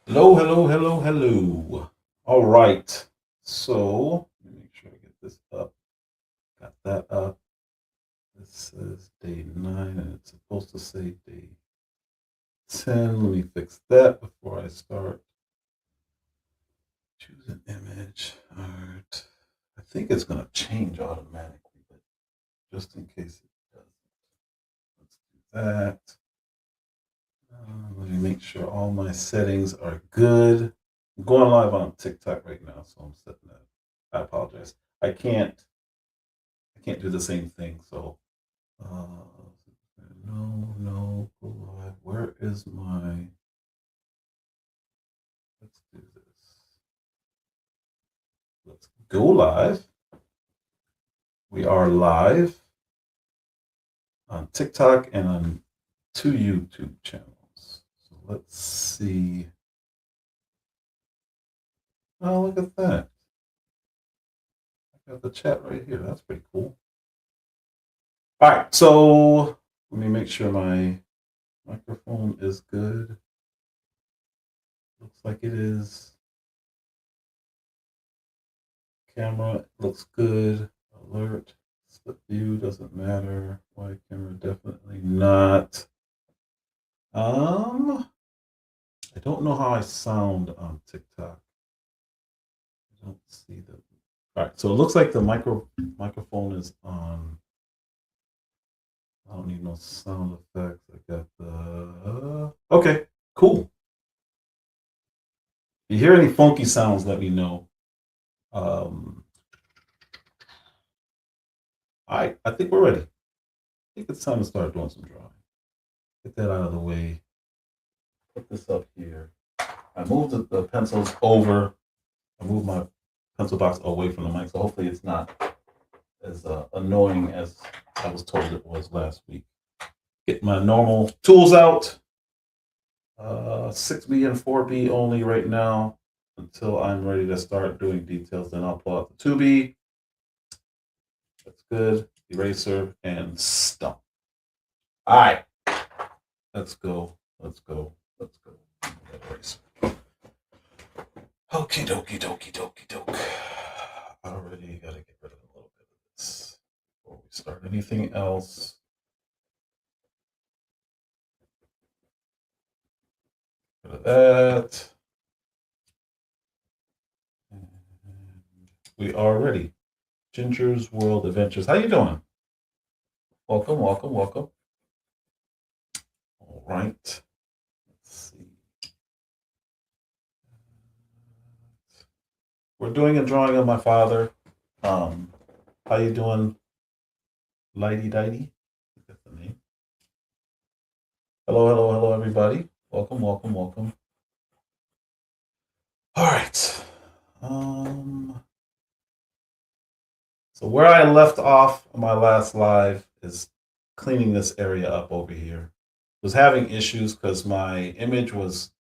Hello, hello, hello, hello. All right. So let me make sure I get this up. Got that up. This says day 9 and it's supposed to say day 10. Let me fix that before I start. Choose an image. All right. I think it's going to change automatically, but just in case it doesn't, let's do that. Let me make sure all my settings are good. I'm going live on TikTok right now, so I'm setting that. I apologize. I can't do the same thing. So, no, go live. Where is my? Let's do this. Let's go live. We are live on TikTok and on 2 YouTube channels. So let's see. Oh, look at that. I got the chat right here. That's pretty cool. All right, so let me make sure my microphone is good. Looks like it is. Camera looks good. Alert. Split view doesn't matter. Wide camera definitely not. I don't know how I sound on TikTok. I don't see the. All right, so it looks like the microphone is on. I don't need no sound effects. I got the. Okay, cool. If you hear any funky sounds, let me know. I think we're ready. I think it's time to start doing some drawing. Get that out of the way. Put this up here. I moved the pencils over. I moved my pencil box away from the mic, so hopefully it's not as annoying as I was told it was last week. Get my normal tools out. 6B and 4B only right now until I'm ready to start doing details. Then I'll pull out the 2B. That's good. Eraser and stump. All right. Let's go. Eraser. Okie dokie. Already got to get rid of a little bit of this before we start anything else. Rid of that. And we are ready. Ginger's World Adventures. How you doing? Welcome. All right. Let's see. We're doing a drawing of my father. How you doing, Lighty Dighty? That's the name. Hello, everybody. Welcome. All right. So where I left off on my last live is cleaning this area up over here. Was having issues because my image was,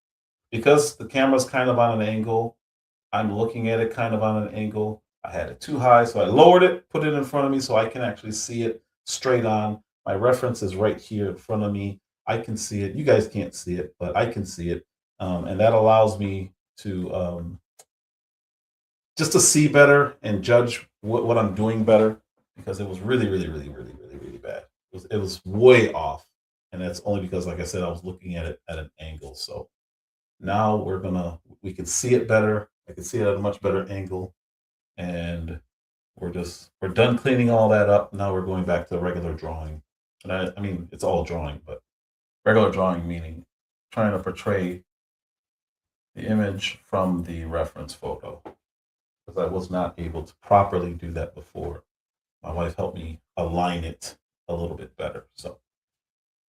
because the camera's kind of on an angle, I'm looking at it kind of on an angle. I had it too high, so I lowered it, put it in front of me so I can actually see it straight on. My reference is right here in front of me. I can see it. You guys can't see it, but I can see it. And that allows me to just to see better and judge what I'm doing better, because it was really bad. It was way off. And that's only because, like I said, I was looking at it at an angle. So now we can see it better. I can see it at a much better angle. And we're done cleaning all that up. Now we're going back to regular drawing. And I mean, it's all drawing, but regular drawing meaning trying to portray the image from the reference photo, because I was not able to properly do that before. My wife helped me align it a little bit better. So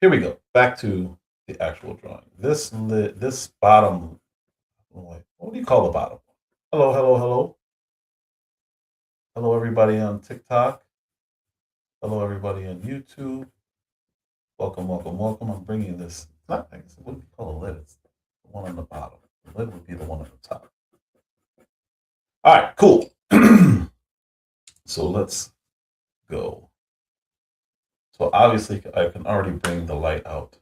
here we go. Back to the actual drawing. This bottom, what do you call the bottom? Hello, hello, hello. Hello, everybody on TikTok. Hello, everybody on YouTube. Welcome, welcome, welcome. I'm bringing this. What do you call a lid? It's the one on the bottom. The lid would be the one on the top. All right, cool. So let's go. So obviously, I can already bring the light out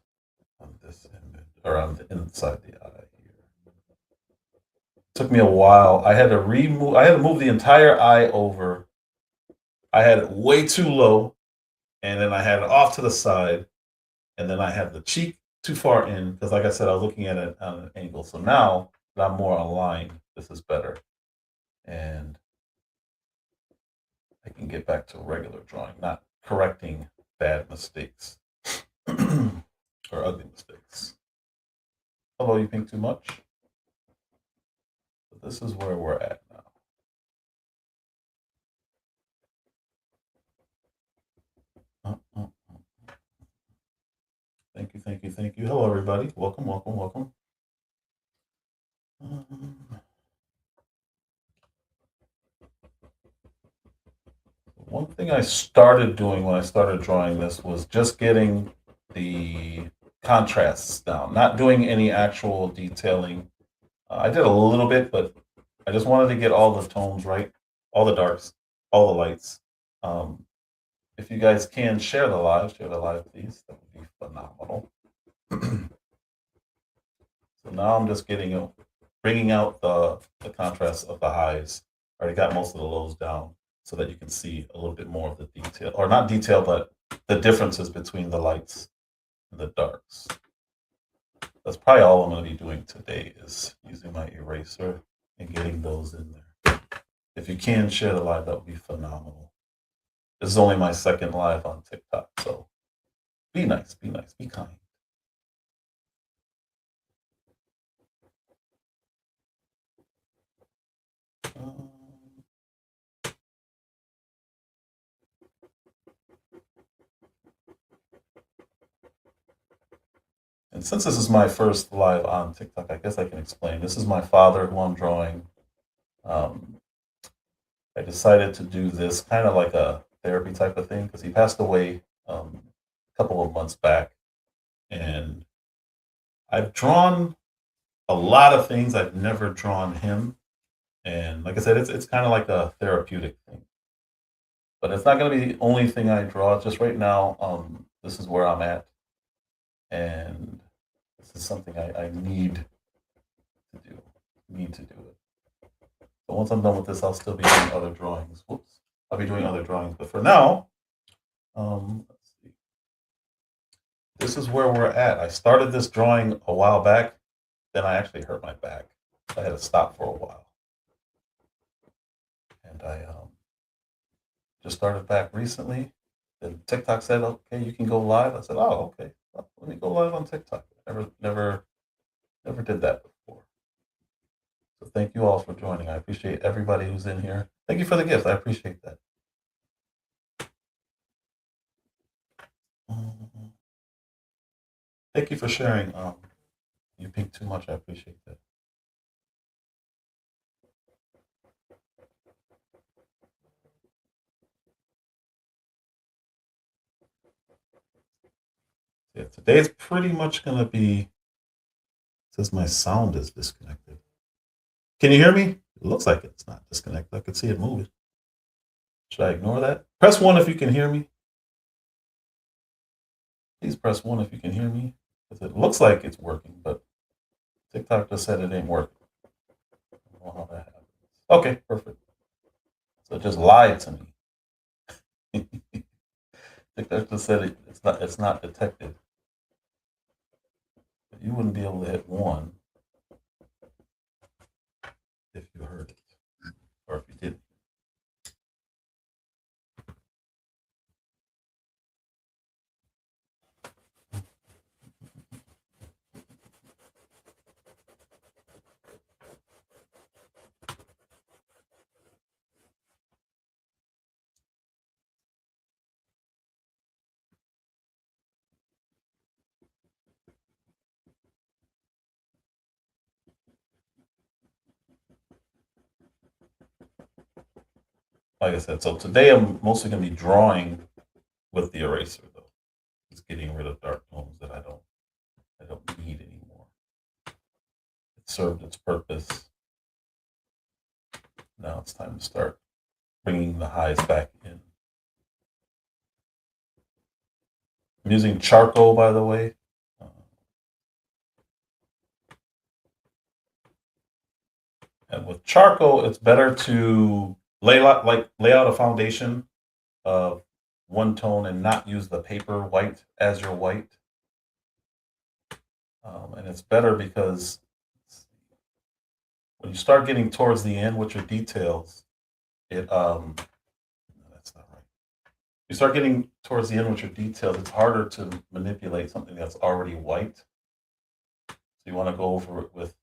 on this image, or on the inside the eye here. Took me a while. I had to move the entire eye over. I had it way too low, and then I had it off to the side, and then I had the cheek too far in, because like I said, I was looking at it on an angle. So now that I'm more aligned, this is better. And I can get back to regular drawing, not correcting bad mistakes or ugly mistakes. Hello, you think too much? But this is where we're at now. Thank you, thank you, thank you. Hello, everybody. Welcome, welcome, welcome. One thing I started doing when I started drawing this was just getting the contrasts down, not doing any actual detailing. I did a little bit, but I just wanted to get all the tones right, all the darks, all the lights. If you guys can share the live, please. That would be phenomenal. So now I'm just bringing out the contrast of the highs. I already got most of the lows down so that you can see a little bit more of the detail, or not detail, but the differences between the lights and the darks. That's probably all I'm going to be doing today, is using my eraser and getting those in there. If you can share the live, that would be phenomenal. This is only my second live on TikTok, so be nice, be kind. And since this is my first live on TikTok, I guess I can explain. This is my father who I'm drawing. I decided to do this kind of like a therapy type of thing, because he passed away a couple of months back. And I've drawn a lot of things. I've never drawn him. And like I said, it's kind of like a therapeutic thing. But it's not going to be the only thing I draw. Just right now, this is where I'm at. And this is something I need to do. Need to do it. But once I'm done with this, I'll still be doing other drawings. Whoops. I'll be doing other drawings. But for now, let's see. This is where we're at. I started this drawing a while back. Then I actually hurt my back. I had to stop for a while. And I just started back recently. Then TikTok said, okay, you can go live. I said, oh, okay. Well, let me go live on TikTok. Never did that before. So thank you all for joining. I appreciate everybody who's in here. Thank you for the gift. I appreciate that. Thank you for sharing. You pink too much. I appreciate that. Yeah, today's pretty much gonna be. Says my sound is disconnected. Can you hear me? It looks like it's not disconnected. I can see it moving. Should I ignore that? Press 1 if you can hear me. Please press 1 if you can hear me. Because it looks like it's working, but TikTok just said it ain't working. I don't know how that happens. Okay, perfect. So it just lied to me. TikTok just said it's not detected. But you wouldn't be able to hit 1 if you heard it. Or if you didn't. Like I said, so today I'm mostly going to be drawing with the eraser, though. It's getting rid of dark tones that I don't need anymore. It served its purpose. Now it's time to start bringing the highs back in. I'm using charcoal, by the way. And with charcoal, it's better to lay out a foundation of one tone and not use the paper white as your white. And it's better because when you start getting towards the end with your details, it no, that's not right. You start getting towards the end with your details, it's harder to manipulate something that's already white. So you want to go over it with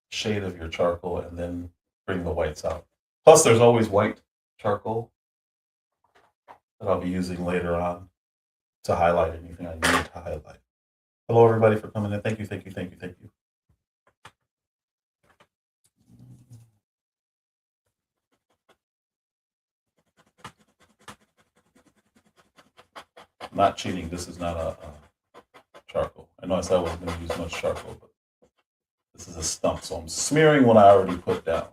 shade of your charcoal and then bring the whites out. Plus, there's always white charcoal that I'll be using later on to highlight anything I need to highlight. Hello, everybody, for coming in. Thank you, thank you, thank you, thank you. Not cheating. This is not a charcoal. I know I said I wasn't going to use much charcoal, but this is a stump. So I'm smearing what I already put down.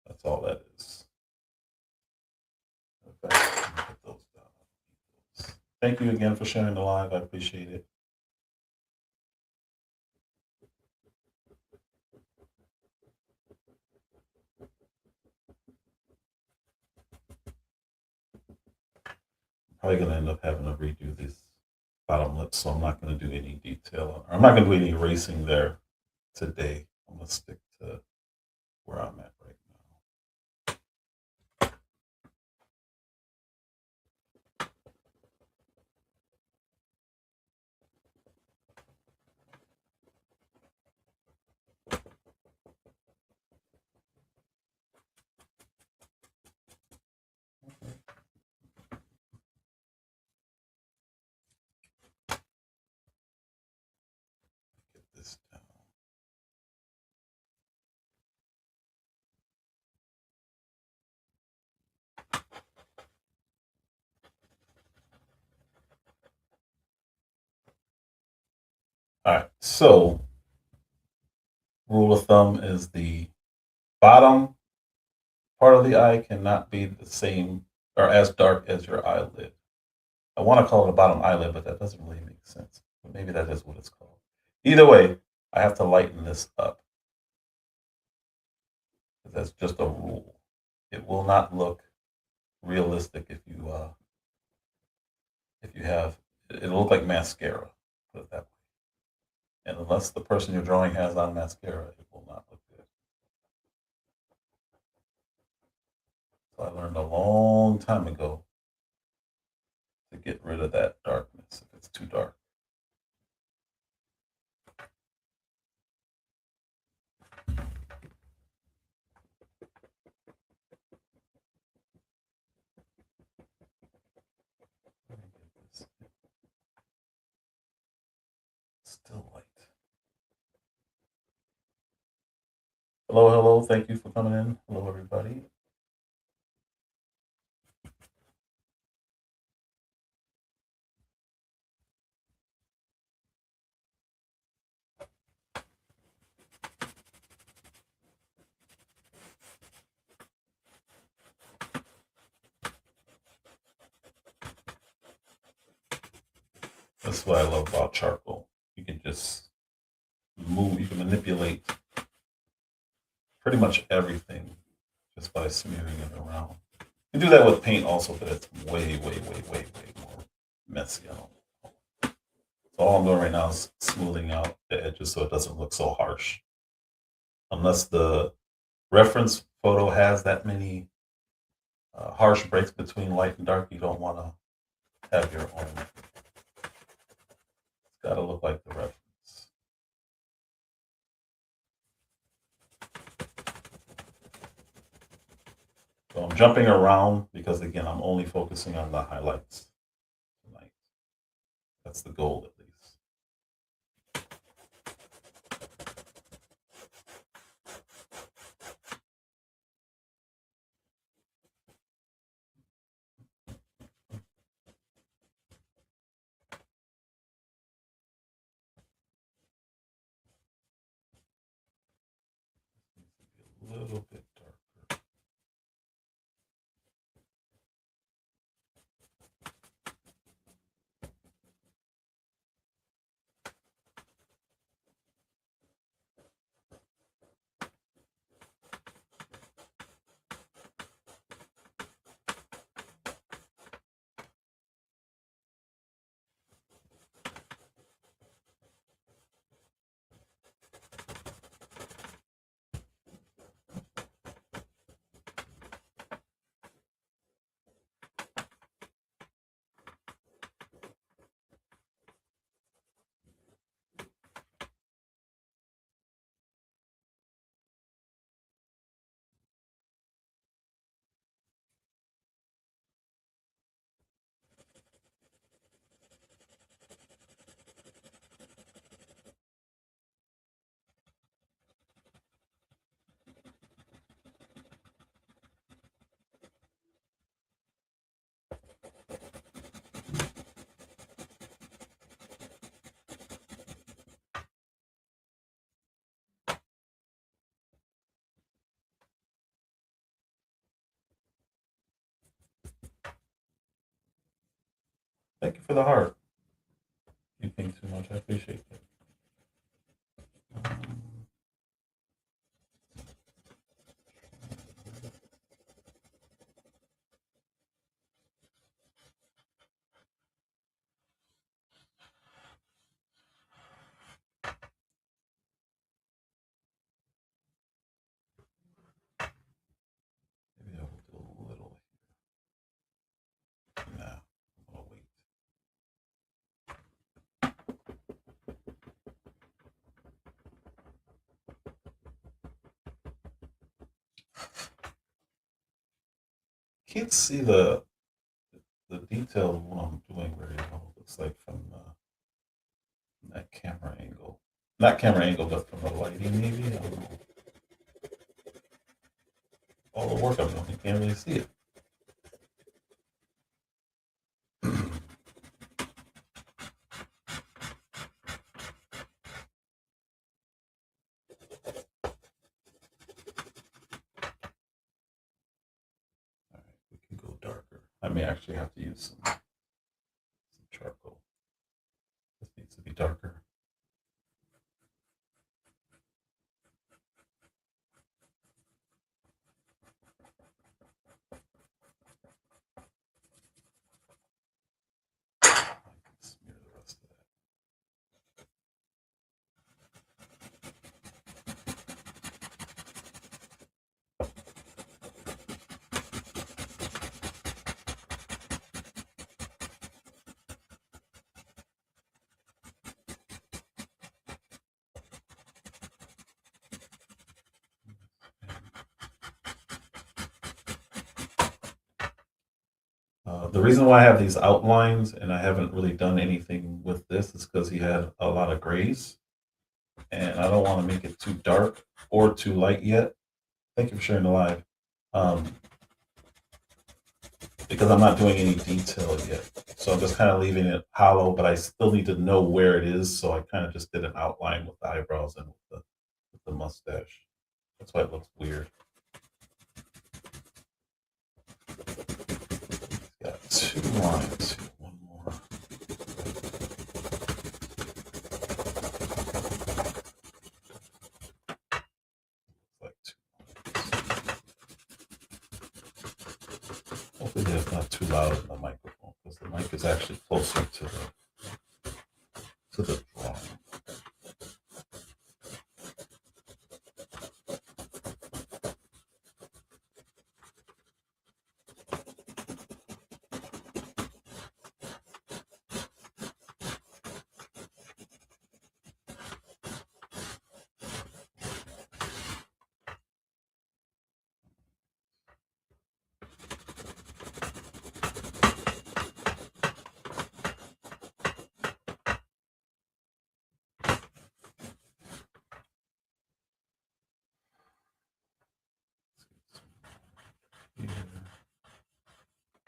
That's all that is. Okay, put those down. Thank you again for sharing the live. I appreciate it. Probably going to end up having to redo these bottom lips, so I'm not going to do any detail. I'm not going to do any erasing there today. I'm going to stick to where I'm at right now. Get this down. All right, so rule of thumb is the bottom part of the eye cannot be the same or as dark as your eyelid. I want to call it a bottom eyelid, but that doesn't really make sense. But maybe that is what it's called. Either way, I have to lighten this up. That's just a rule. It will not look realistic if you have. It'll look like mascara. Put it that way. And unless the person you're drawing has on mascara, it will not look good. So I learned a long time ago to get rid of that darkness if it's too dark. Still light. Hello, hello. Thank you for coming in. Hello, everybody. That's what I love about charcoal. You can just move, you can manipulate pretty much everything just by smearing it around. You can do that with paint also, but it's way more messy. I don't know. So all I'm doing right now is smoothing out the edges so it doesn't look so harsh. Unless the reference photo has that many harsh breaks between light and dark, you don't want to have your own. It's got to look like the reference. So I'm jumping around because, again, I'm only focusing on the highlights tonight. That's the goal, at least. A little bit darker. Thank you for the heart. You think too much. I appreciate that. Maybe I will do a little here. Nah, I'm gonna wait. Can't see the detail of what I'm doing very well. Looks like from that camera angle. Not camera angle, but from the lighting, maybe. I don't know. All the work I'm doing, you can't really see it. All right, we can go darker. I may actually have to use some charcoal. This needs to be darker. I can smear the rest of that. The reason why I have these outlines and I haven't really done anything with this is because he had a lot of grays, and I don't want to make it too dark or too light yet. Thank you for sharing the live. Um, because I'm not doing any detail yet. So I'm just kind of leaving it hollow, but I still need to know where it is. So I kind of just did an outline with the eyebrows and with the mustache. That's why it looks weird. Got two lines. One more. Hopefully they're not too loud in the microphone because the mic is actually closer to the drawing.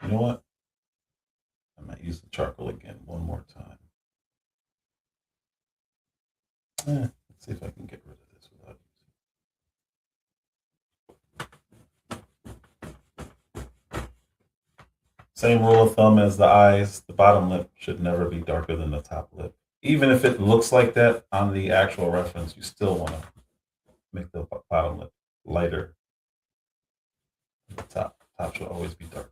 You know what? I might use the charcoal again one more time. Let's see if I can get rid of this without using. Same rule of thumb as the eyes. The bottom lip should never be darker than the top lip. Even if it looks like that on the actual reference, you still want to make the bottom lip lighter. The top should always be dark.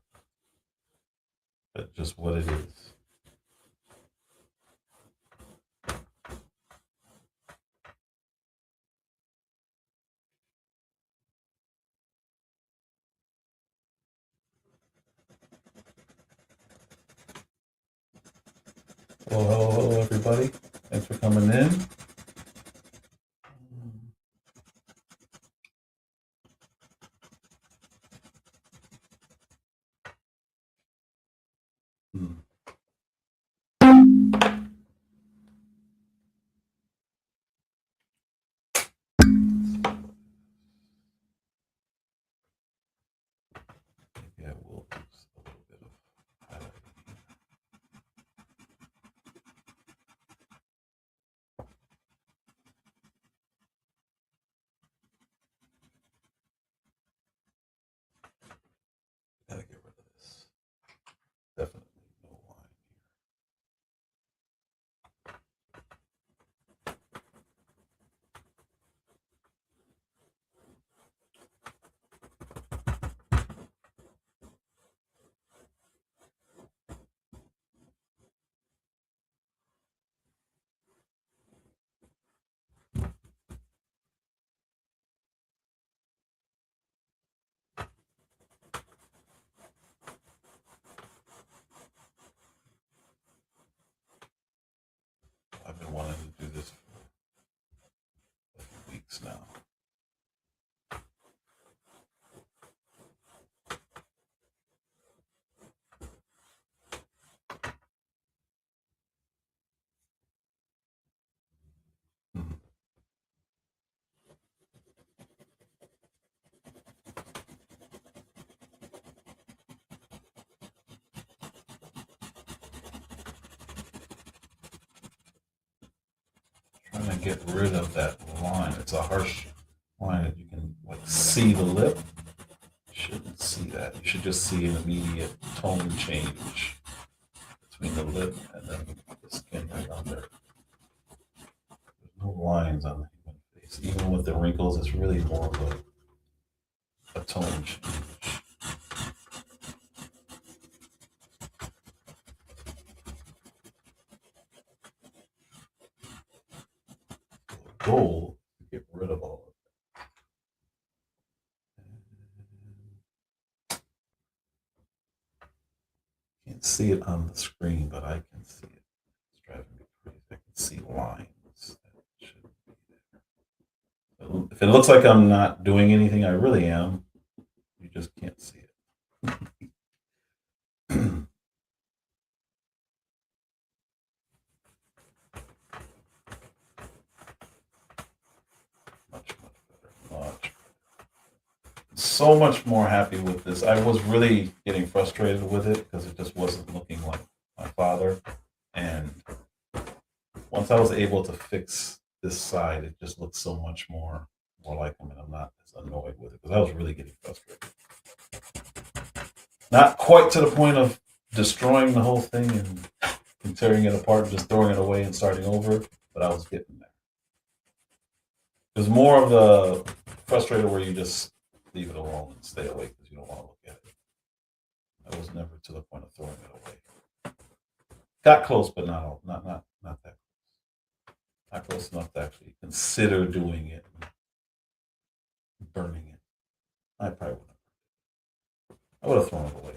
That's just what it is. Hello, everybody. Thanks for coming in. Yeah, we'll do a little bit of highlighting. Gotta get rid of this. Definitely no line here. I've been wanting to do this for a few weeks now. Trying to get rid of that line. It's a harsh line that you can like see the lip. You shouldn't see that. You should just see an immediate tone change between the lip and then the skin right under. There's no lines on the human face. Even with the wrinkles, it's really more of a tone change. Goal to get rid of all of it. Can't see it on the screen, but I can see it. It's driving me crazy. I can see lines that shouldn't be there. If it looks like I'm not doing anything, I really am. You just can't see it. Much better. Much. So much more happy with this. I was really getting frustrated with it because it just wasn't looking like my father. And once I was able to fix this side, it just looks so much more like him, and I'm not as annoyed with it because I was really getting frustrated. Not quite to the point of destroying the whole thing and tearing it apart and just throwing it away and starting over, but I was getting there. There's more of the frustrated where you just leave it alone and stay away because you don't want to look at it. I was never to the point of throwing it away. Got close, but not that close. Not close enough to actually consider doing it and burning it. I probably wouldn't. I would have thrown it away.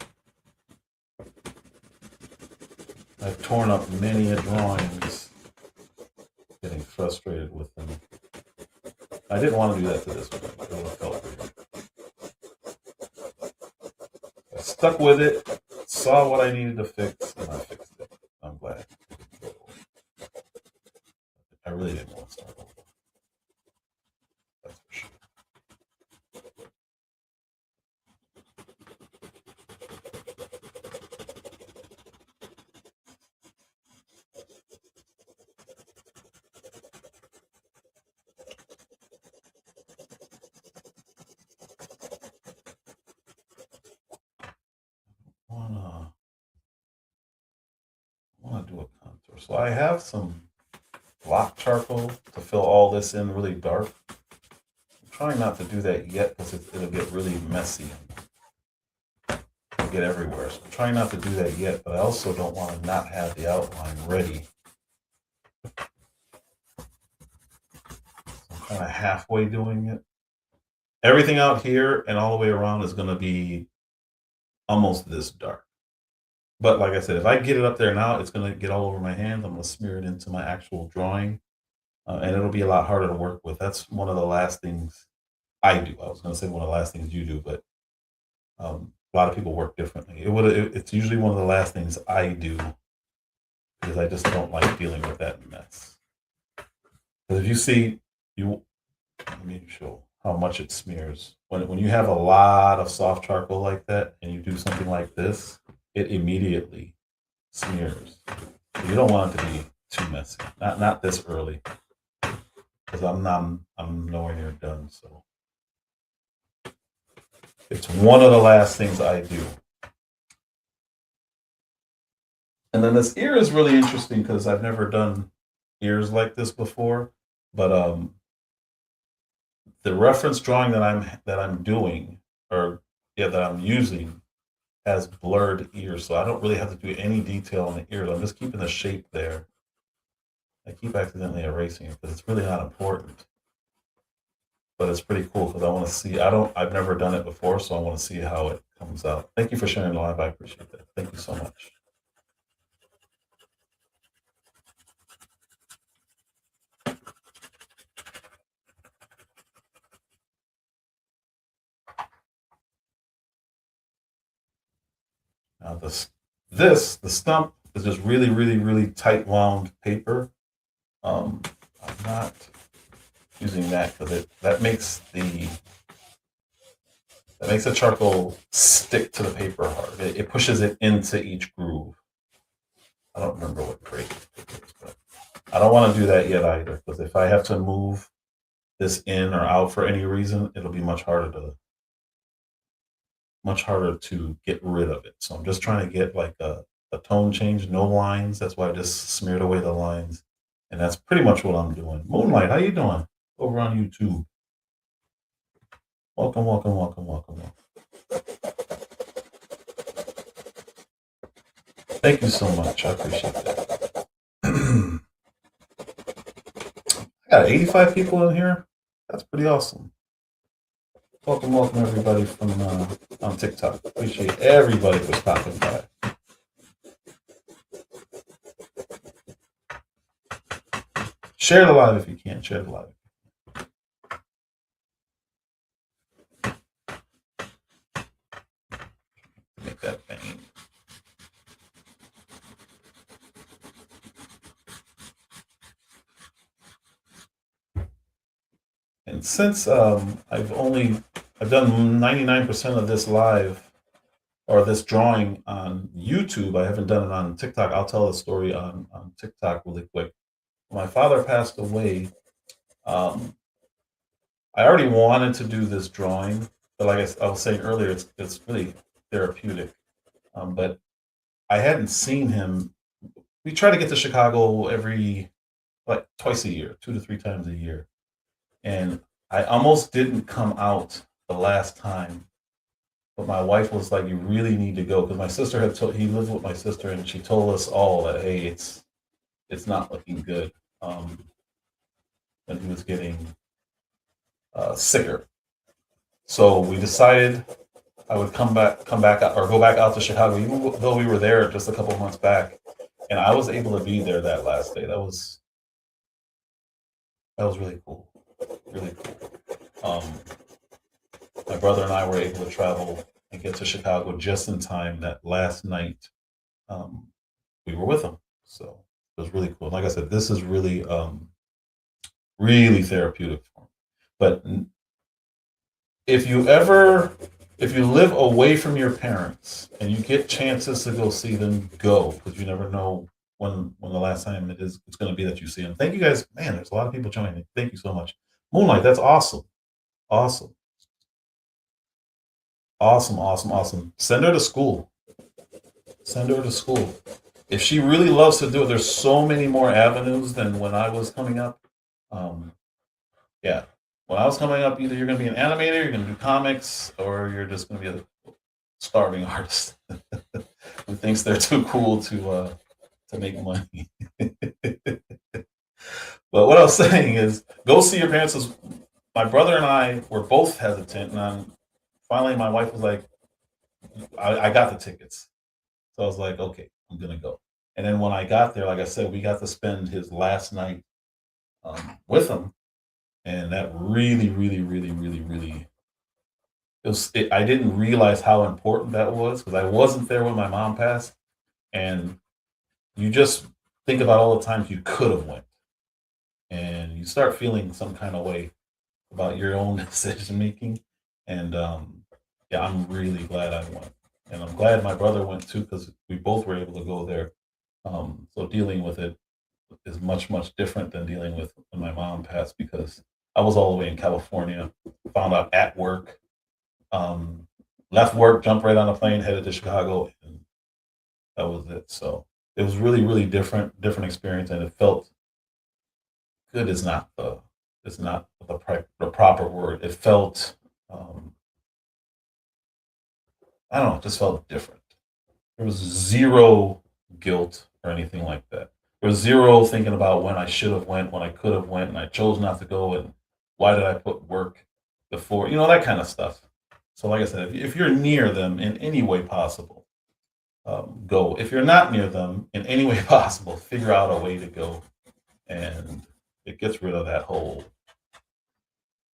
I've torn up many drawings, getting frustrated with them. I didn't want to do that to this one. It would have felt weird. I stuck with it, saw what I needed to fix, and I fixed it. I'm glad. I really didn't want to start over. That's for sure. I want to do a contour. So I have some block charcoal to fill all this in really dark. I'm trying not to do that yet because it'll get really messy and it'll get everywhere. So I'm trying not to do that yet, but I also don't want to not have the outline ready. So I'm kind of halfway doing it. Everything out here and all the way around is going to be almost this dark. But like I said, if I get it up there now, it's going to get all over my hands. I'm going to smear it into my actual drawing, and it'll be a lot harder to work with. That's one of the last things I do. I was going to say one of the last things you do, but a lot of people work differently. It's usually one of the last things I do because I just don't like dealing with that mess. Because if you see, let me show how much it smears. When you have a lot of soft charcoal like that and you do something like this, it immediately smears. So you don't want it to be too messy. Not this early, because I'm nowhere near done. So it's one of the last things I do. And then this ear is really interesting because I've never done ears like this before, but the reference drawing that I'm doing, that I'm using, has blurred ears, so I don't really have to do any detail on the ears. I'm just keeping the shape there. I keep accidentally erasing it because it's really not important, but it's pretty cool because I want to see. I've never done it before, so I want to see how it comes out. Thank you for sharing live. I appreciate that. Thank you so much. Now the stump is just really, really, really tight wound paper. I'm not using that because that makes the charcoal stick to the paper hard. It pushes it into each groove. I don't remember what grade it is, but I don't want to do that yet either because if I have to move this in or out for any reason, it'll be much harder to get rid of it. So I'm just trying to get like a tone change, no lines. That's why I just smeared away the lines. And that's pretty much what I'm doing. Moonlight, how you doing? Over on YouTube. Welcome, welcome, welcome, welcome, welcome. Thank you so much. I appreciate that. I got 85 people in here. That's pretty awesome. Welcome, welcome everybody from on TikTok. Appreciate everybody for stopping by. Share the live if you can. Share the live. Make that bang. And since I've done 99% of this live or this drawing on YouTube, I haven't done it on TikTok. I'll tell the story on TikTok really quick. My father passed away. I already wanted to do this drawing, but like I was saying earlier, it's really therapeutic. But I hadn't seen him. We try to get to Chicago like twice a year, 2 to 3 times a year. And I almost didn't come out the last time But my wife was like, "You really need to go," because my sister had told he lived with my sister, and she told us all that hey, it's not looking good. And he was getting sicker. So we decided I would come back out, or go back out to Chicago, even though we were there just a couple of months back, and I was able to be there that last day. That was really cool, really cool. My brother and I were able to travel and get to Chicago just in time that last night. Um, we were with him, so it was really cool. Like I said, this is really, really therapeutic for him. But if you ever if you live away from your parents and you get chances to go see them, go, because you never know when the last time it's going to be that you see them. Thank you guys, man. There's a lot of people joining. Thank you so much. Moonlight, that's awesome, awesome, awesome, awesome, awesome. Send her to school. Send her to school. If she really loves to do it, there's so many more avenues than when I was coming up. Um, yeah, when I was coming up, either you're going to be an animator, you're going to do comics, or you're just going to be a starving artist who thinks they're too cool to make money. But what I was saying is, go see your parents. My brother and I were both hesitant, and finally my wife was like, I got the tickets, so I was like, okay, I'm gonna go. And then when I got there, like I said, we got to spend his last night with him, and that really, really, really, really, really. I didn't realize how important that was because I wasn't there when my mom passed, and you just think about all the times you could have went, and you start feeling some kind of way about your own decision making. And yeah, I'm really glad I went, and I'm glad my brother went too because we both were able to go there. So dealing with it is much much different than dealing with when my mom passed because I was all the way in California, found out at work, um, left work, jumped right on a plane, headed to Chicago, and that was it. So it was really really different experience, and it felt good. Is not the proper word. It felt um, I don't know. It just felt different. There was zero guilt or anything like that. There was zero thinking about when I should have went, when I could have went, and I chose not to go, and why did I put work before, that kind of stuff. So, like I said, if you're near them in any way possible, go. If you're not near them in any way possible, figure out a way to go, and it gets rid of that whole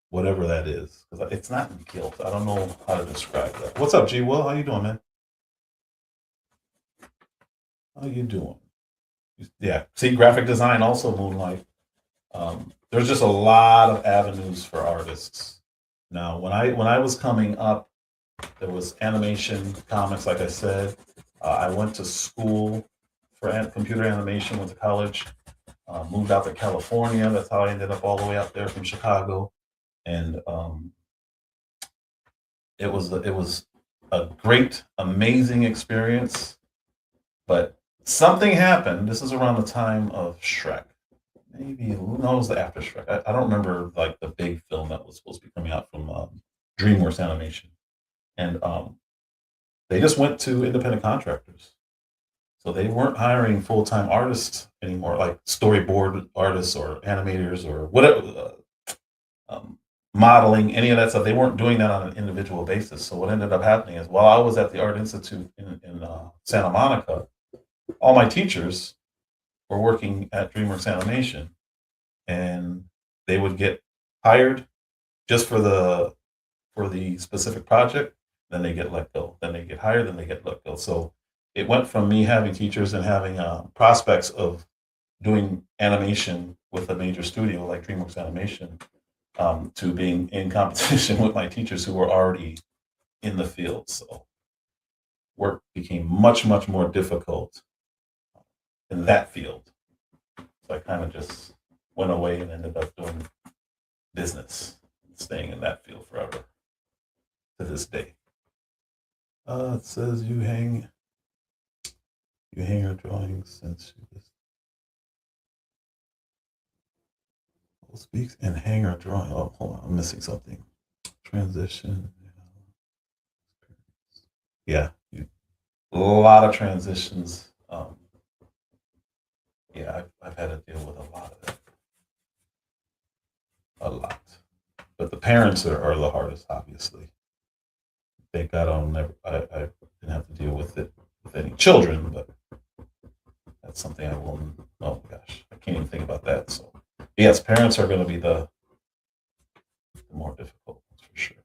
whatever that is because it's not guilt. I don't know how to describe that. What's up, G? Will? How you doing, man? How you doing? Yeah. See, graphic design also moonlight. There's just a lot of avenues for artists. Now, when I was coming up, there was animation, comics, like I said. I went to school for computer animation, went to college, moved out to California. That's how I ended up all the way out there from Chicago. And it was a great, amazing experience. But something happened. This is around the time of Shrek. Maybe no, it was the after Shrek. I don't remember like the big film that was supposed to be coming out from DreamWorks Animation, and they just went to independent contractors. So they weren't hiring full time artists anymore, like storyboard artists or animators or whatever, modeling, any of that stuff. They weren't doing that on an individual basis. So what ended up happening is while I was at the Art Institute in Santa Monica, all my teachers were working at DreamWorks Animation, and they would get hired just for the specific project. Then they get let go. Then they get hired. Then they get let go. So it went from me having teachers and having prospects of doing animation with a major studio like DreamWorks Animation to being in competition with my teachers who were already in the field. So work became much, much more difficult in that field. So I kind of just went away and ended up doing business, staying in that field forever to this day. It says you hang your drawings since you just speaks and hanger drawing. Oh, hold on, I'm missing something. Transition. Yeah, a lot of transitions. Yeah, I've had to deal with a lot of that, a lot. But the parents are the hardest, obviously. Thank God I didn't have to deal with it with any children, but that's something I will. Oh my gosh, I can't even think about that. So yes, parents are going to be the more difficult ones for sure.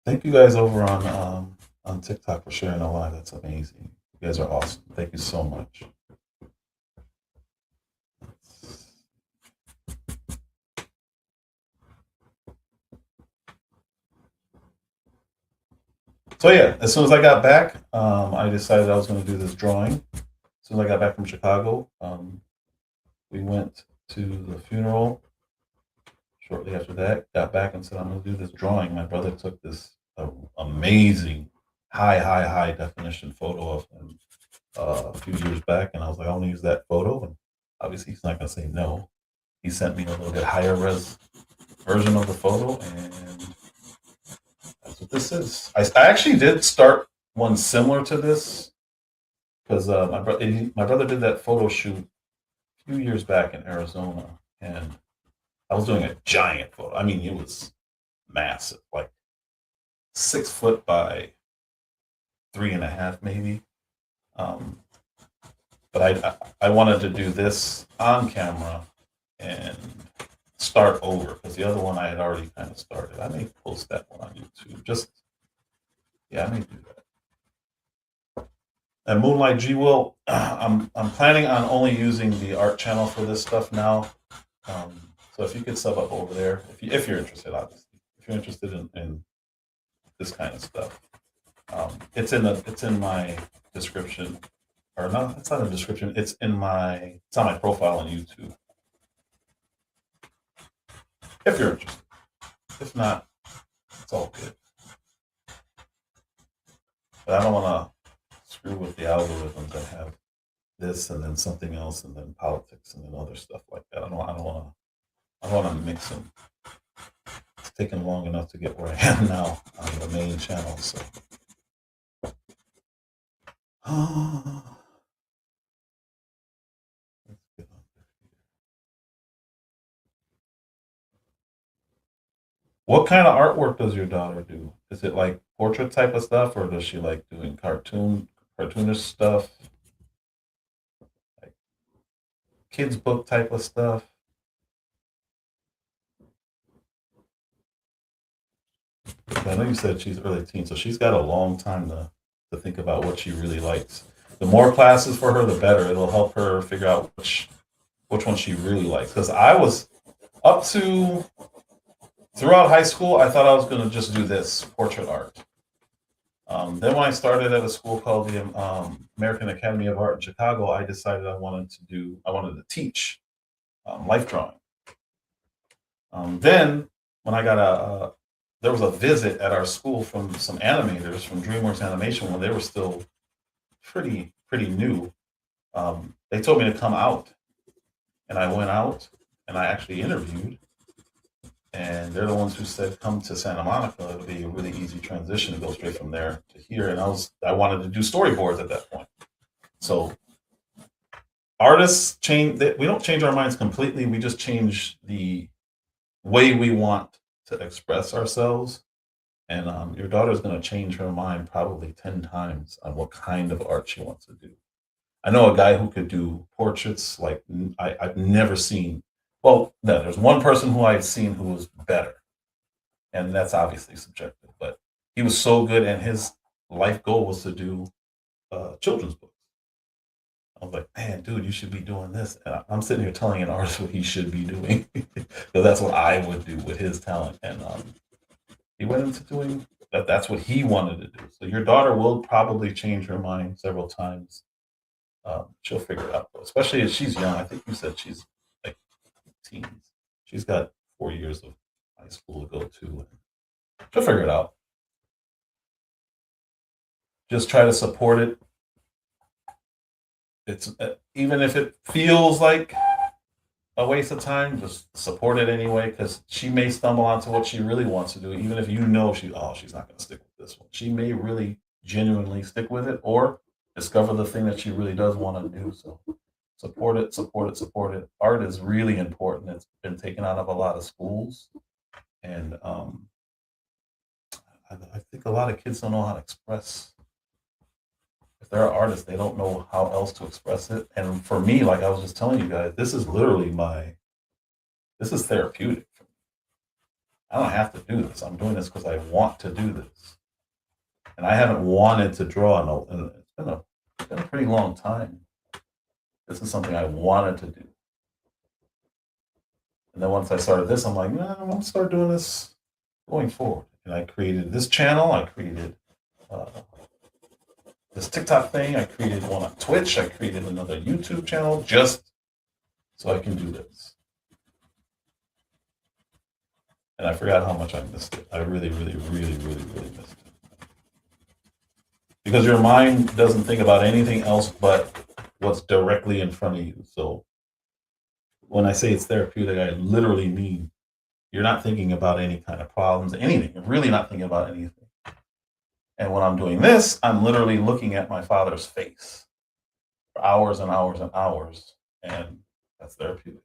Thank you guys over on TikTok for sharing a lot. That's amazing. You guys are awesome. Thank you so much. So yeah, as soon as I got back, I decided I was going to do this drawing. As soon as I got back from Chicago, we went to the funeral. Shortly after that, got back and said, I'm going to do this drawing. My brother took this amazing high definition photo of him a few years back, and I was like, I want to use that photo. And obviously, he's not going to say no. He sent me a little bit higher res version of the photo, and that's what this is. I actually did start one similar to this because my brother did that photo shoot a few years back in Arizona, and I was doing a giant photo. I mean, it was massive, like 6 foot by 3.5 maybe. Um, but I wanted to do this on camera and start over because the other one I had already kind of started. I may post that one on YouTube. Yeah, I may do that. And Moonlight G will. I'm planning on only using the art channel for this stuff now. So if you could sub up over there, if you're interested, obviously, if you're interested in this kind of stuff, it's in my description, or no, it's not a description. It's on my profile on YouTube. If you're interested, if not, it's all good. But I don't want to screw with the algorithms that have this and then something else and then politics and then other stuff like that. I don't want to. I don't want to mix them. It's taken long enough to get where I am now on the main channel. So, what kind of artwork does your daughter do? Is it like portrait type of stuff, or does she like doing cartoonish stuff, like kids book type of stuff? I know you said she's early teen, so she's got a long time to think about what she really likes. The more classes for her, the better. It'll help her figure out which one she really likes. Because I was up to throughout high school, I thought I was going to just do this portrait art. Then when I started at a school called the American Academy of Art in Chicago, I decided I wanted to teach life drawing. Then when I got there was a visit at our school from some animators from DreamWorks Animation when they were still pretty new. They told me to come out, and I went out and I actually interviewed, and they're the ones who said come to Santa Monica. It'll be a really easy transition to go straight from there to here. And I wanted to do storyboards at that point. So artists change. We don't change our minds completely. We just change the way we want to express ourselves. And your daughter's going to change her mind probably 10 times on what kind of art she wants to do. I know a guy who could do portraits like I've never seen. Well, no, there's one person who I've seen who was better, and that's obviously subjective. But he was so good, and his life goal was to do children's books. I was like, man, dude, you should be doing this. And I'm sitting here telling an artist what he should be doing because that's what I would do with his talent. And he went into doing that. That's what he wanted to do. So your daughter will probably change her mind several times. She'll figure it out, though, especially if she's young. I think you said she's like teens. She's got 4 years of high school to go to. And she'll figure it out. Just try to support it. It's even if it feels like a waste of time, just support it anyway, because she may stumble onto what she really wants to do, even if you know she's not going to stick with this one. She may really genuinely stick with it or discover the thing that she really does want to do. So support it, support it, support it. Art is really important. It's been taken out of a lot of schools, and I think a lot of kids don't know how to express. If they're an artist, they don't know how else to express it. And for me, like I was just telling you guys, this is literally this is therapeutic. I don't have to do this. I'm doing this because I want to do this, and I haven't wanted to draw in it's been a pretty long time. This is something I wanted to do, and then once I started this, I'm like, nah, I'm gonna start doing this going forward. And I created this channel. I created uh, this TikTok thing. I created one on Twitch. I created another YouTube channel just so I can do this. And I forgot how much I missed it. I really, really, really, really, really missed it. Because your mind doesn't think about anything else but what's directly in front of you. So when I say it's therapeutic, I literally mean you're not thinking about any kind of problems, anything. You're really not thinking about anything. And when I'm doing this, I'm literally looking at my father's face for hours and hours and hours. And that's therapeutic.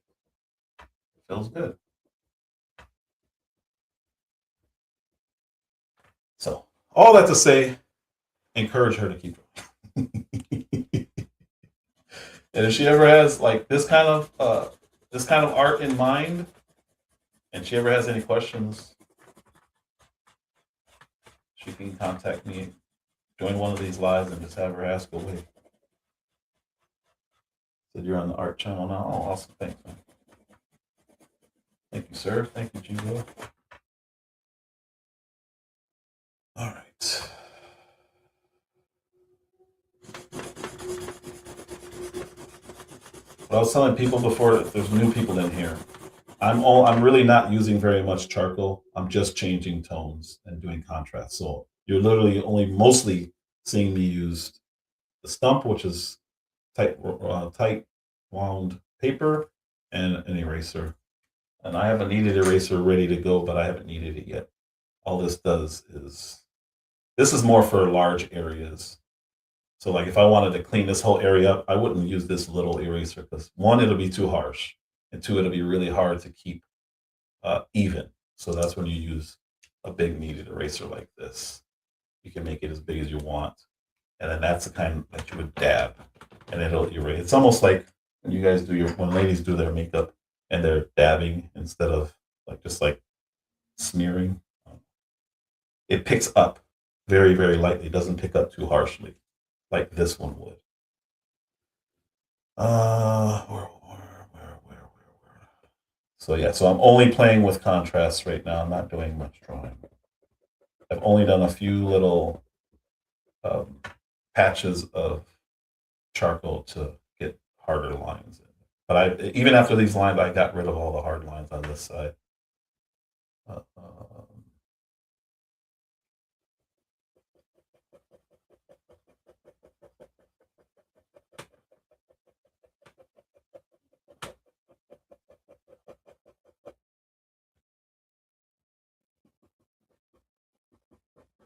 It feels good. So all that to say, encourage her to keep going. And if she ever has like this kind of art in mind, and she ever has any questions, she can contact me, join one of these lives, and just have her ask away. Said you're on the art channel now. Oh, awesome! Thanks, man. Thank you, sir. Thank you, Gw. All right. But I was telling people before that there's new people in here. I'm really not using very much charcoal. I'm just changing tones and doing contrast. So you're literally only mostly seeing me use the stump, which is tight wound paper, and an eraser. And I have a kneaded eraser ready to go, but I haven't kneaded it yet. All this does is this is more for large areas. So like if I wanted to clean this whole area up, I wouldn't use this little eraser because one, it'll be too harsh, and two, it'll be really hard to keep even. So that's when you use a big kneaded eraser like this. You can make it as big as you want, and then that's the kind that you would dab, and it'll erase. It's almost like when you guys when ladies do their makeup and they're dabbing instead of just like smearing. It picks up very, very lightly. It doesn't pick up too harshly like this one would. Where? So yeah, so I'm only playing with contrast right now. I'm not doing much drawing. I've only done a few little patches of charcoal to get harder lines in. But even after these lines, I got rid of all the hard lines on this side.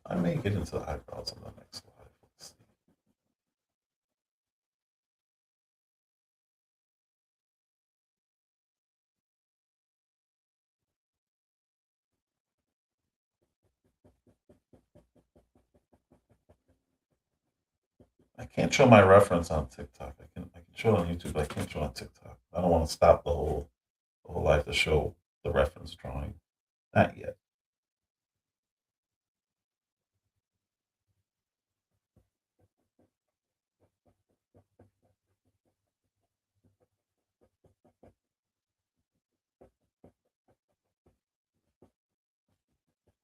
I may get into the eyebrows on the next slide. Let's see. I can't show my reference on TikTok. I can show it on YouTube, but I can't show it on TikTok. I don't want to stop the whole life to show the reference drawing. Not yet.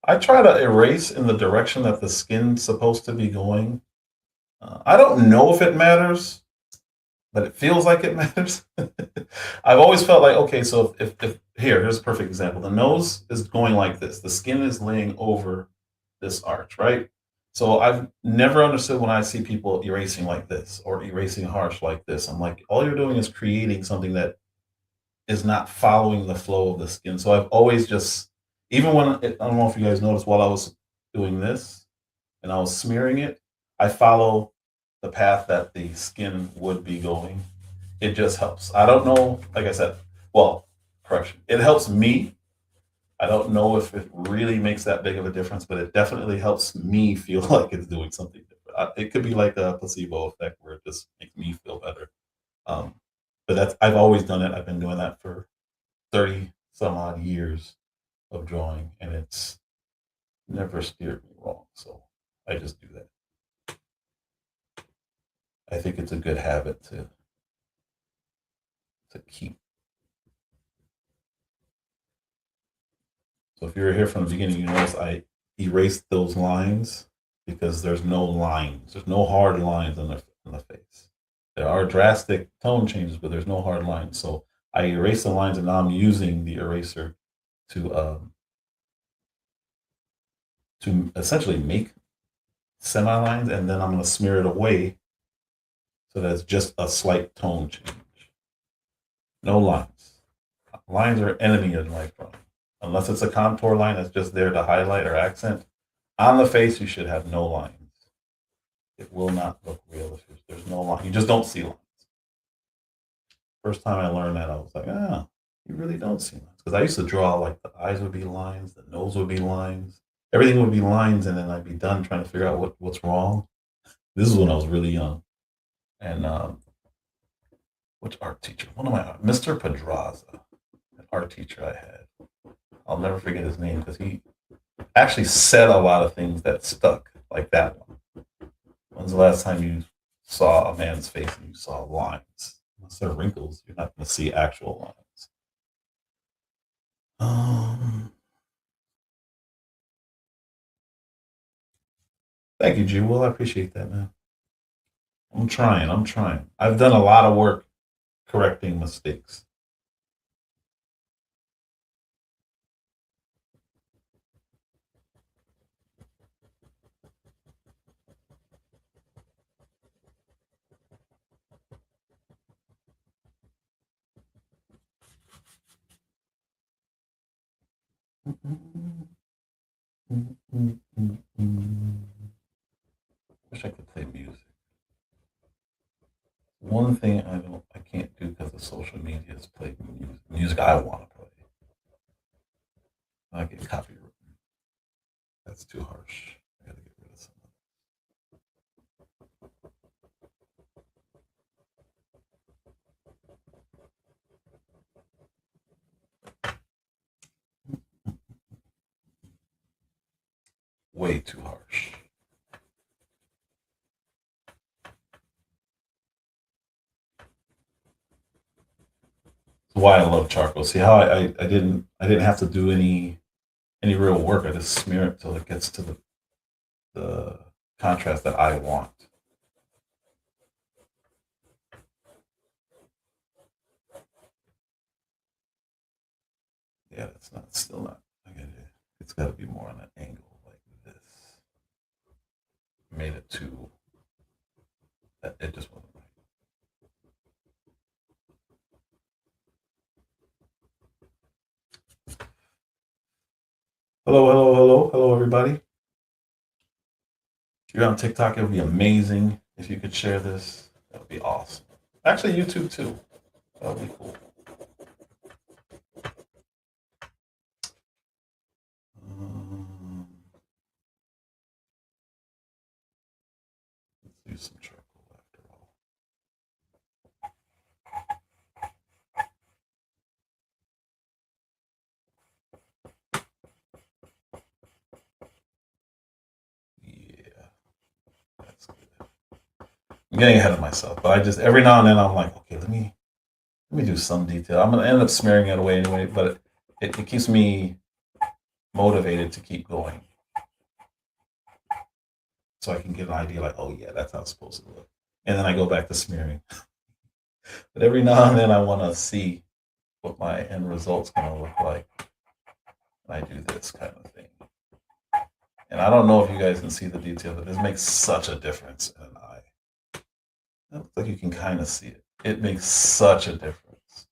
I try to erase in the direction that the skin's supposed to be going. I don't know if it matters, but it feels like it matters. I've always felt like, okay, so if here's a perfect example. The nose is going like this. The skin is laying over this arch, right? So I've never understood when I see people erasing like this or erasing harsh like this. I'm like, all you're doing is creating something that is not following the flow of the skin. So I've always just, even when, I don't know if you guys noticed while I was doing this and I was smearing it, I follow the path that the skin would be going. It just helps. I don't know, like I said, well, correction, it helps me. I don't know if it really makes that big of a difference, but it definitely helps me feel like it's doing something different. It could be like a placebo effect where it just makes me feel better. Um, but I've always done it. I've been doing that for 30 some odd years of drawing, and it's never steered me wrong. So I just do that. I think it's a good habit to keep. So if you're here from the beginning, you notice I erased those lines because there's no lines. There's no hard lines on the face. There are drastic tone changes, but there's no hard lines. So I erased the lines, and now I'm using the eraser to essentially make semi lines, and then I'm going to smear it away so that it's just a slight tone change. No lines. Lines are enemy in life drawing. Unless it's a contour line that's just there to highlight or accent. On the face, you should have no lines. It will not look real if there's no line. You just don't see lines. First time I learned that, I was like, you really don't see lines. Because I used to draw like the eyes would be lines, the nose would be lines, everything would be lines, and then I'd be done trying to figure out what's wrong. This is when I was really young. And which art teacher? One of my Mr. Pedraza, an art teacher I had. I'll never forget his name because he actually said a lot of things that stuck, like that one. When's the last time you saw a man's face and you saw lines? Unless they're wrinkles, you're not going to see actual lines. Thank you, Jewel. I appreciate that, man. I'm trying. I've done a lot of work correcting mistakes. Wish I could play music. One thing I can't do because of social media is play music I want to play. I get copyrighted. That's too harsh. I gotta get rid of some. Way too harsh. That's why I love charcoal. See how I didn't have to do any real work. I just smear it till it gets to the contrast that I want. Yeah, that's not still not. It's got to be more on an angle like this. Made it too. It just wasn't right. Hello, everybody. If you're on TikTok, it would be amazing if you could share this. That would be awesome. Actually, YouTube too. That would be cool. Let's use some charcoal after all. Yeah, that's good. I'm getting ahead of myself, but I just every now and then I'm like, okay, let me do some detail. I'm gonna end up smearing it away anyway, but it keeps me motivated to keep going, so I can get an idea like, oh yeah, that's how it's supposed to look, and then I go back to smearing. But every now and then I want to see what my end result's gonna look like. And I do this kind of thing, and I don't know if you guys can see the detail, but this makes such a difference in an eye. It looks like you can kind of see it. It makes such a difference.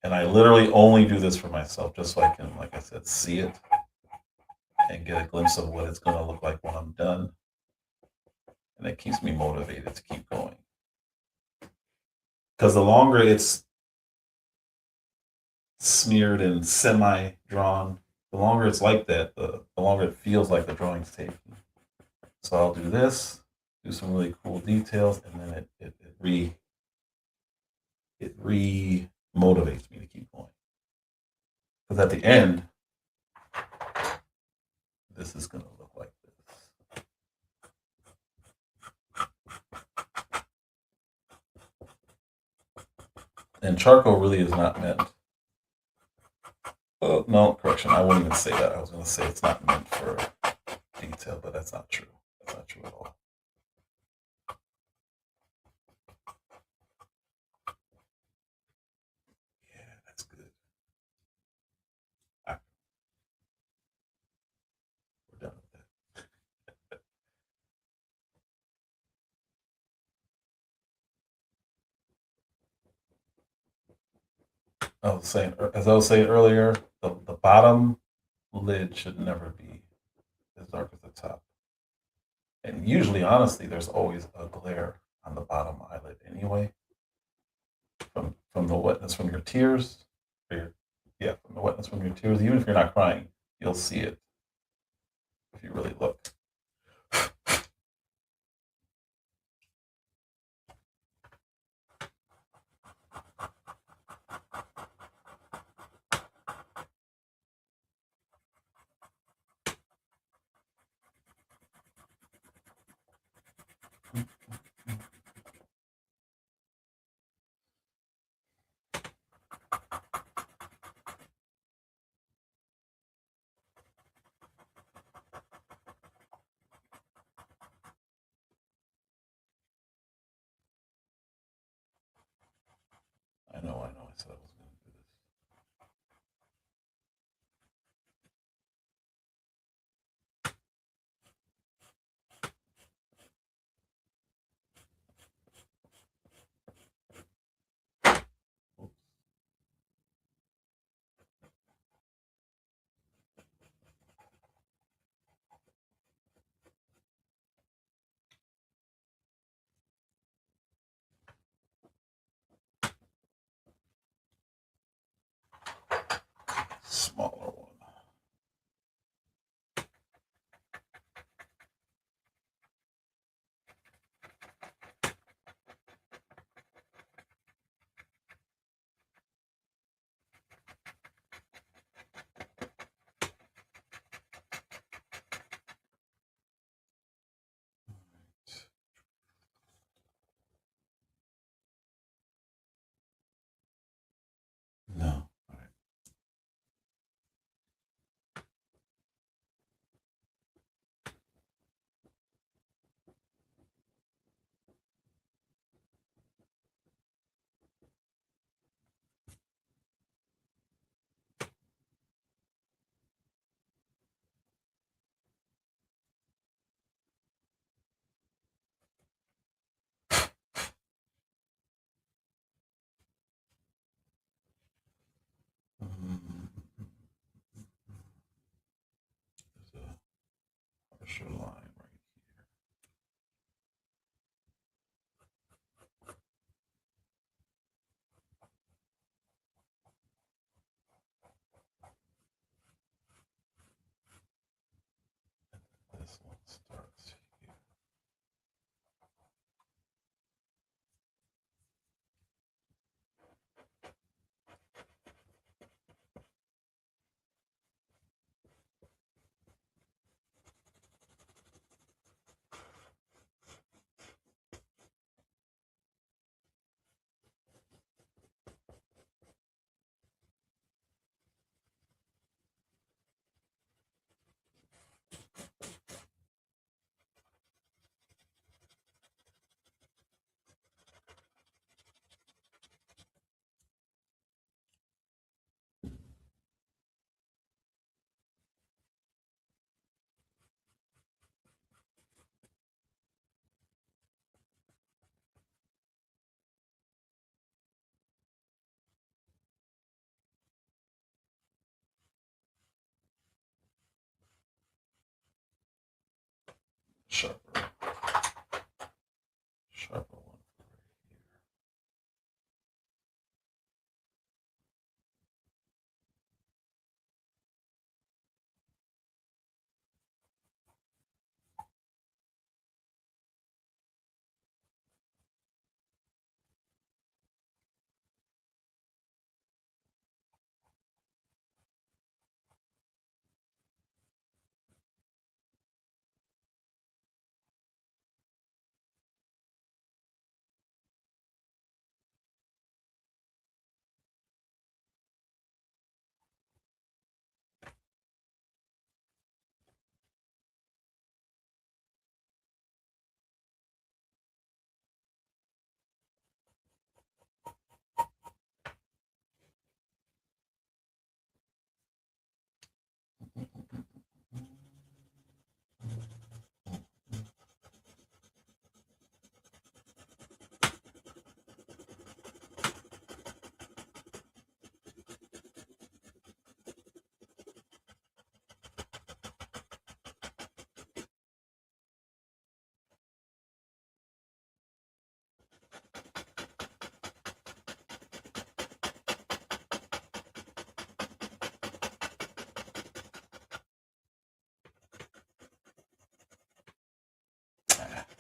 And I literally only do this for myself, just so I can, like I said, see it and get a glimpse of what it's going to look like when I'm done. And it keeps me motivated to keep going. Because the longer it's smeared and semi-drawn, the longer it's like that, the longer it feels like the drawing's taken. So I'll do this, do some really cool details, and then it re-motivates me to keep going. Because at the end, this is going to look like this. And charcoal really is not meant. Oh, no, correction. I wouldn't even say that. I was going to say it's not meant for detail, but that's not true. That's not true at all. Yeah, that's good. All right. We're done with that. As I was saying earlier, the bottom lid should never be as dark as the top. And usually, honestly, there's always a glare on the bottom eyelid anyway, from the wetness from your tears. From the wetness from your tears. Even if you're not crying, you'll see it if you really look. I know. I said I was going to do this. sharper one.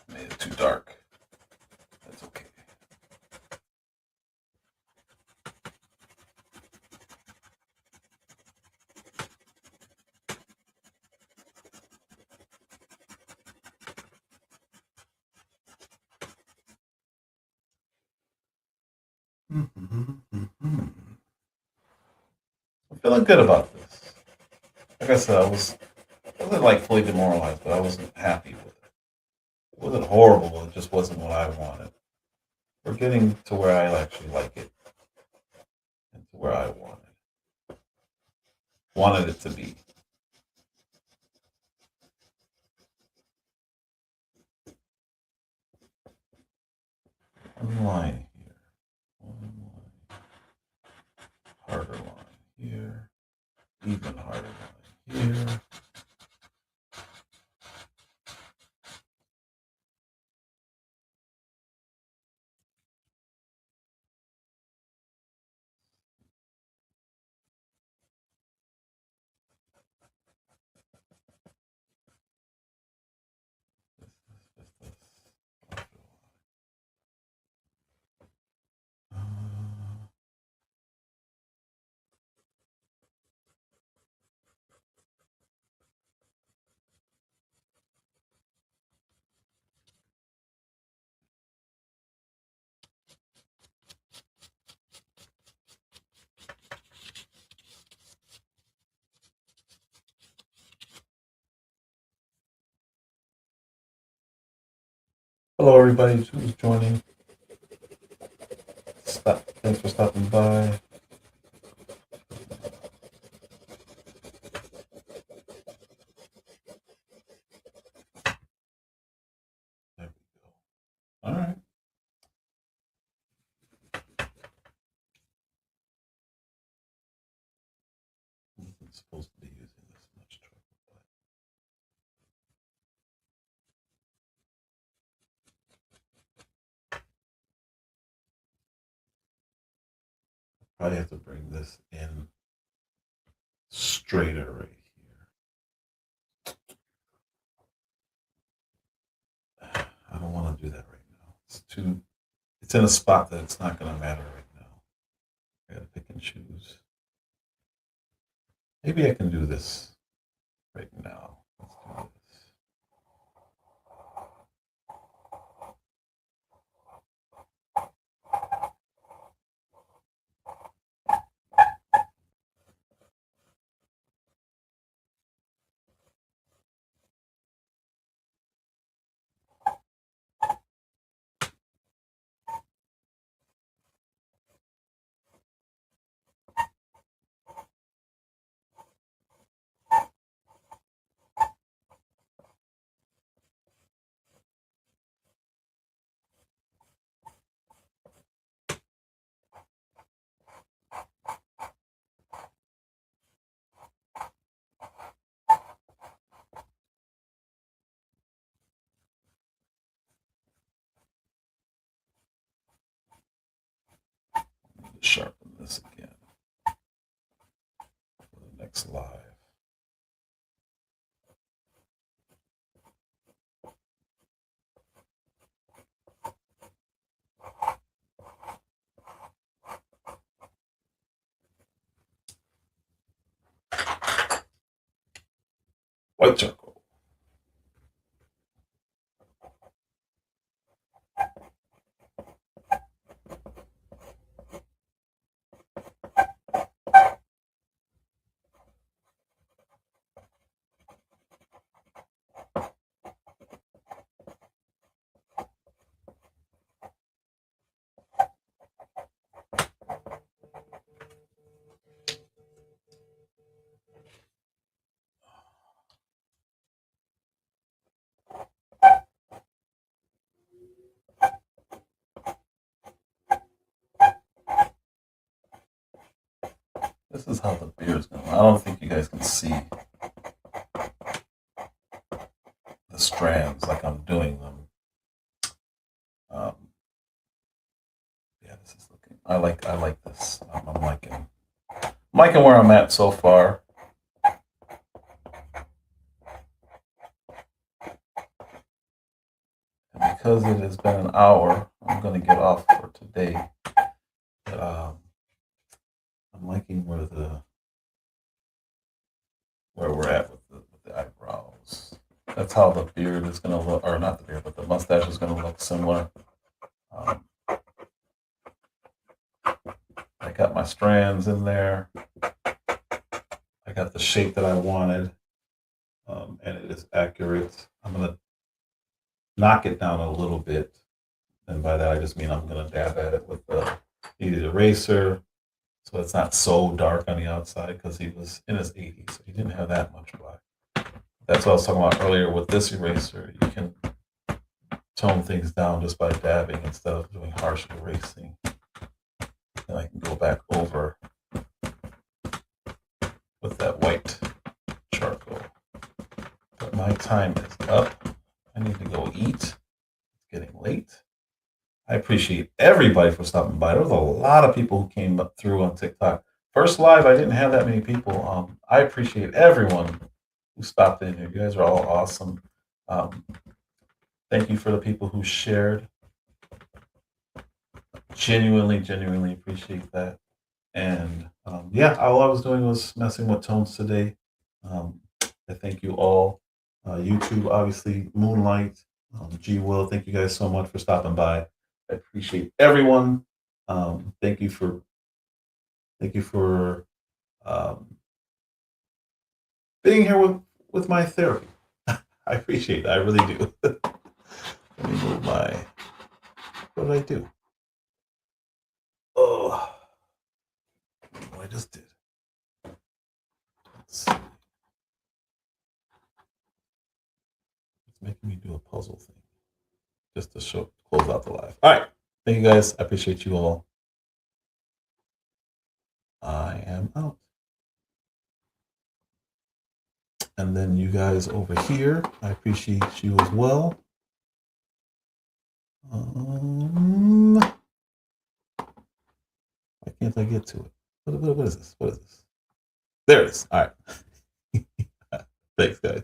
Made it too dark. That's okay. I'm feeling good about this. Like I said, I wasn't like fully demoralized, but I wasn't happy with it. It wasn't horrible. It just wasn't what I wanted. We're getting to where I actually like it, and to where I wanted it to be. One line here, one line, harder line here, even harder line here. Hello, everybody who's joining. Thanks for stopping by. There we go. All right. I wasn't supposed to be using this much trouble, but I probably have to bring this in straighter right here. I don't want to do that right now. It's in a spot that it's not going to matter right now. I got to pick and choose. Maybe I can do this right now. Let's do this. to sharpen this again for the next live. White charcoal. This is how the beard's going. I don't think you guys can see the strands like I'm doing them. Yeah, this is looking. I like this. I'm liking where I'm at so far. And because it has been an hour, I'm going to get off for today. But I'm liking where we're at with the eyebrows. That's how the beard is going to look, or not the beard, but the mustache is going to look similar. I got my strands in there. I got the shape that I wanted, and it is accurate. I'm going to knock it down a little bit, and by that I just mean I'm going to dab at it with the heated eraser, so it's not so dark on the outside, because he was in his 80s, so he didn't have that much black. That's what I was talking about earlier with this eraser. You can tone things down just by dabbing instead of doing harsh erasing. And I can go back over with that white charcoal. But my time is up. I need to go eat. It's getting late. I appreciate everybody for stopping by. There was a lot of people who came up through on TikTok. First live, I didn't have that many people. I appreciate everyone who stopped in here. You guys are all awesome. Thank you for the people who shared. Genuinely appreciate that. And yeah, all I was doing was messing with tones today. I thank you all. YouTube, obviously, Moonlight, Gw. Thank you guys so much for stopping by. I appreciate everyone. Thank you for being here with my therapy. I appreciate it. I really do. Let me move my. What did I do? Oh, what I just did. Let's see. It's making me do a puzzle thing just to close out the live. All right. Thank you guys. I appreciate you all. I am out. And then you guys over here, I appreciate you as well. Why can't I get to it? What is this? What is this? There it is. All right. Thanks, guys.